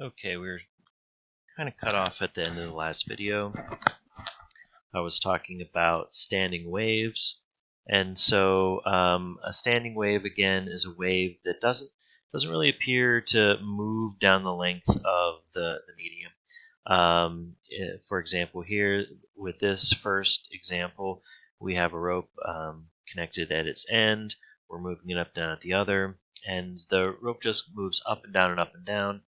Okay, we were kind of cut off at the end of the last video. I was talking about standing waves, and so a standing wave again is a wave that doesn't really appear to move down the length of the medium. For example, here with this first example, we have a rope connected at its end. We're moving it up down at the other, and the rope just moves up and down and up and down.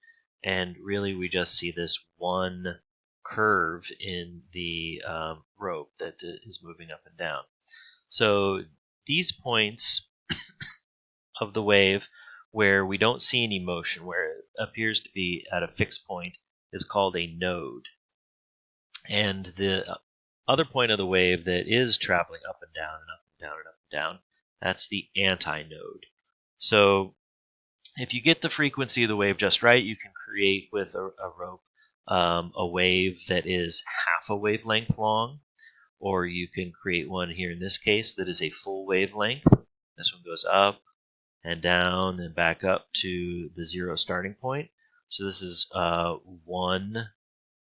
And really, we just see this one curve in the rope that is moving up and down. So these points of the wave where we don't see any motion, where it appears to be at a fixed point, is called a node. And the other point of the wave that is traveling up and down and up and down and up and down, that's the antinode. So if you get the frequency of the wave just right, you can create with a rope a wave that is half a wavelength long, or you can create one here in this case that is a full wavelength. This one goes up and down and back up to the zero starting point. So this is one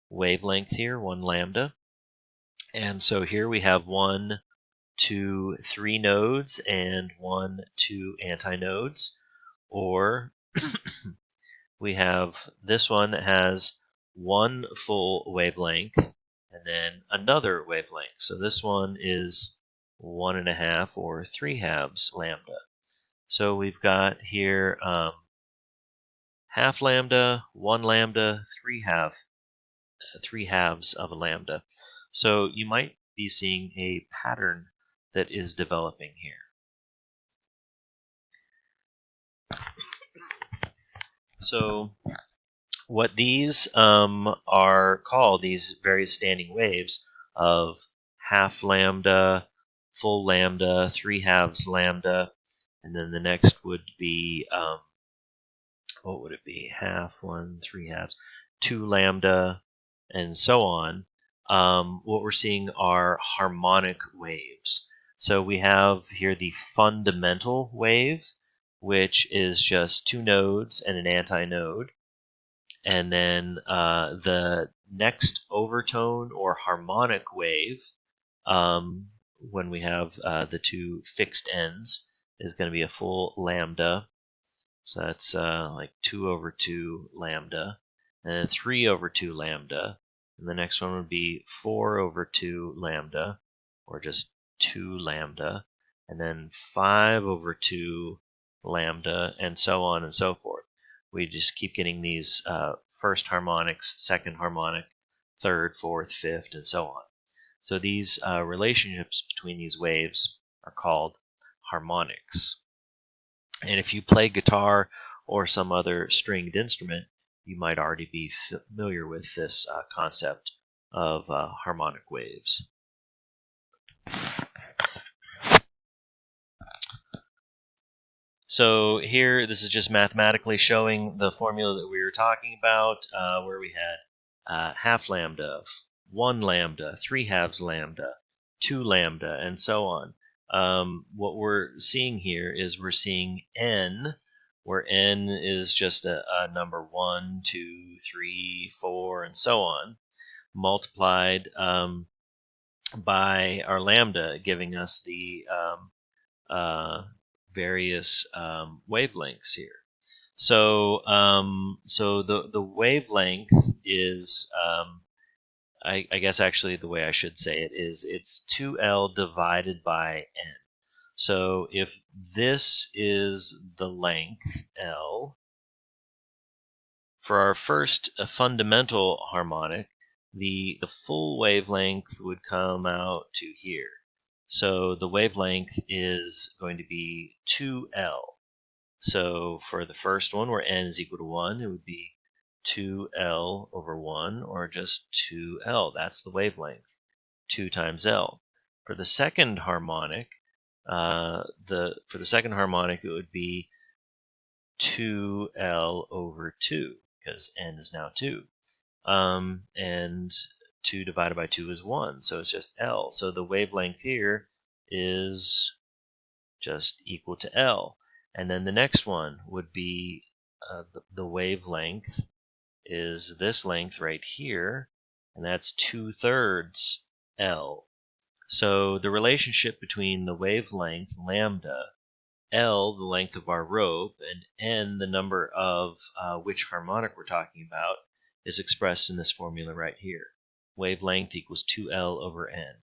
wavelength here, one lambda. And so here we have 1, 2, 3 nodes and 1, 2 antinodes. Or we have this one that has one full wavelength and then another wavelength. So this one is 1.5 or 3/2 lambda. So we've got here half lambda, 1 lambda, 3/2 of a lambda. So you might be seeing a pattern that is developing here. So what these are called, these various standing waves of half lambda, full lambda, 3/2 lambda, and then the next would be, what would it be? Half, 1, 3/2, 2 lambda, and so on. What we're seeing are harmonic waves. So we have here the fundamental wave, which is just 2 nodes and an antinode. And then the next overtone or harmonic wave, when we have the 2 fixed ends, is going to be a full lambda. So that's like 2/2 lambda, and then 3/2 lambda. And the next one would be 4/2 lambda, or just 2 lambda, and then 5/2 lambda, and so on and so forth. We just keep getting these first harmonics, second harmonic, third, fourth, fifth, and so on. So these relationships between these waves are called harmonics. And if you play guitar or some other stringed instrument, you might already be familiar with this concept of harmonic waves. So here, this is just mathematically showing the formula that we were talking about, where we had half lambda, 1 lambda, 3/2 lambda, 2 lambda, and so on. What we're seeing here is we're seeing n, where n is just a number 1, 2, 3, 4, and so on, multiplied by our lambda, giving us the various wavelengths here. So, so the wavelength is, I guess actually the way I should say it is, it's 2L divided by n. So if this is the length L, for our first fundamental harmonic, the full wavelength would come out to here. So the wavelength is going to be 2L. So for the first one, where n is equal to 1, it would be 2L/1, or just 2L. That's the wavelength, 2 times L. For the second harmonic, it would be 2L/2, because n is now 2. And 2 divided by 2 is 1, so it's just L. So the wavelength here is just equal to L. And then the next one would be the wavelength is this length right here, and that's 2/3 L. So the relationship between the wavelength lambda, L, the length of our rope, and N, the number of which harmonic we're talking about, is expressed in this formula right here. Wavelength equals 2L over N.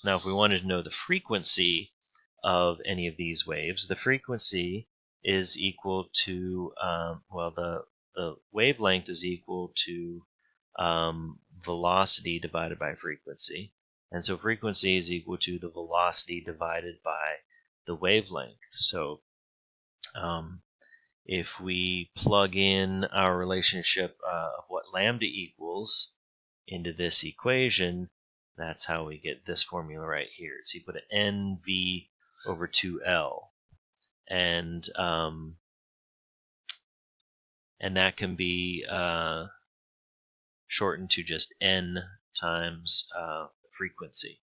Now, if we wanted to know the frequency of any of these waves, the frequency is equal to, the wavelength is equal to velocity divided by frequency. And so frequency is equal to the velocity divided by the wavelength. So if we plug in our relationship of what lambda equals into this equation, that's how we get this formula right here. So you put an NV over 2L. And that can be shortened to just N times frequency.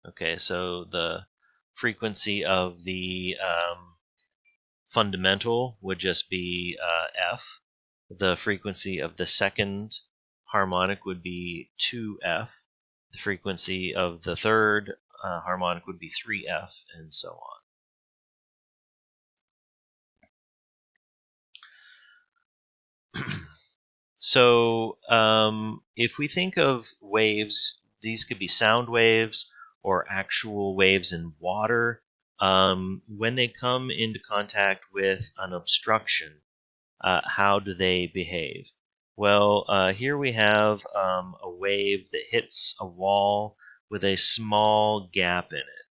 Okay, so the frequency of the fundamental would just be F. The frequency of the second harmonic would be 2F. The frequency of the third harmonic would be 3F, and so on. So if we think of waves, these could be sound waves or actual waves in water. When they come into contact with an obstruction, how do they behave? Well, here we have a wave that hits a wall with a small gap in it.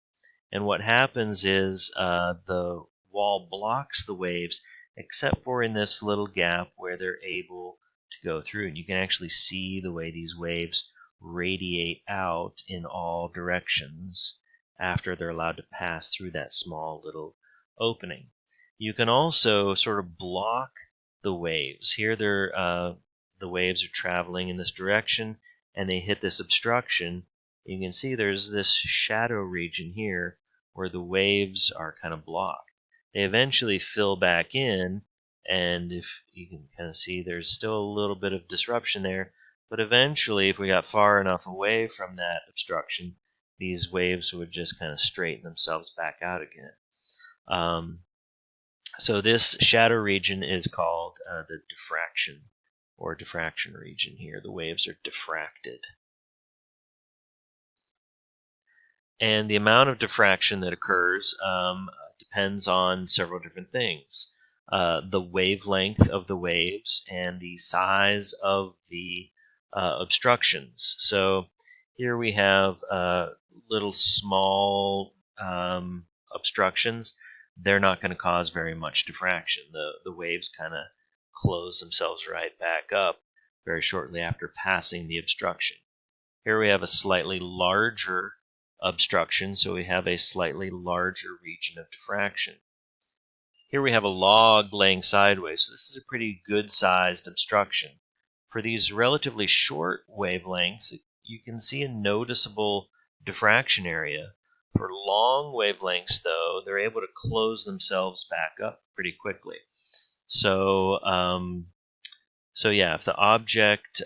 And what happens is the wall blocks the waves, except for in this little gap where they're able to go through. And you can actually see the way these waves radiate out in all directions after they're allowed to pass through that small little opening. You can also sort of block the waves. Here the waves are traveling in this direction, and they hit this obstruction. You can see there's this shadow region here where the waves are kind of blocked. They eventually fill back in, and if you can kind of see, there's still a little bit of disruption there, but eventually, if we got far enough away from that obstruction, these waves would just kind of straighten themselves back out again. So this shadow region is called the diffraction, or diffraction region here. The waves are diffracted. And the amount of diffraction that occurs depends on several different things. The wavelength of the waves and the size of the obstructions. So here we have little small obstructions. They're not going to cause very much diffraction. The waves kind of close themselves right back up very shortly after passing the obstruction. Here we have a slightly larger obstruction, so we have a slightly larger region of diffraction. Here we have a log laying sideways, so this is a pretty good-sized obstruction. For these relatively short wavelengths, you can see a noticeable diffraction area. For long wavelengths, though, they're able to close themselves back up pretty quickly. So, yeah, if the object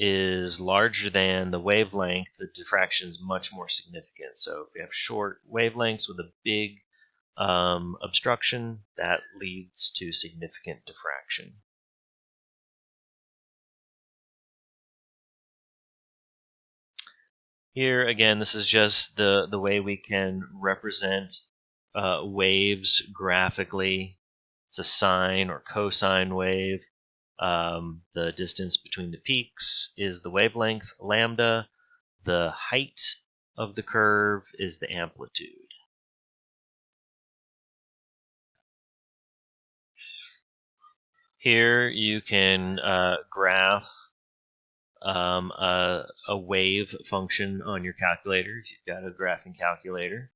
is larger than the wavelength, the diffraction is much more significant. So if we have short wavelengths with a big obstruction, that leads to significant diffraction. Here again, this is just the way we can represent waves graphically. It's a sine or cosine wave. The distance between the peaks is the wavelength, lambda. The height of the curve is the amplitude. Here you can graph a wave function on your calculator if you've got a graphing calculator.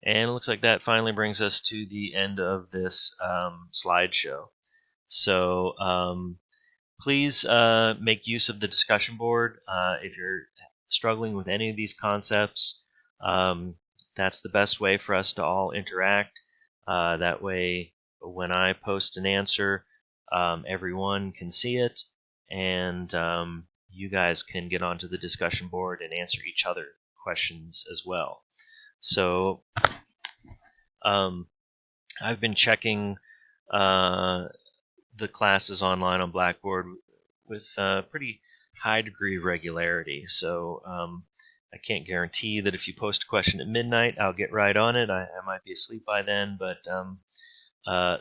And it looks like that finally brings us to the end of this slideshow. So please make use of the discussion board if you're struggling with any of these concepts. That's the best way for us to all interact. That way, when I post an answer, everyone can see it, and you guys can get onto the discussion board and answer each other questions as well. So I've been checking the classes online on Blackboard with a pretty high degree of regularity. So I can't guarantee that if you post a question at midnight, I'll get right on it. I might be asleep by then, but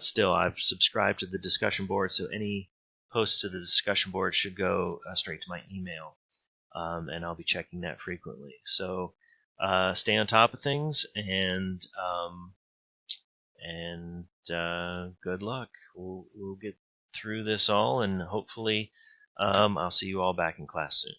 still, I've subscribed to the discussion board, so any posts to the discussion board should go straight to my email, and I'll be checking that frequently. So stay on top of things, and good luck. We'll get through this all, and hopefully I'll see you all back in class soon.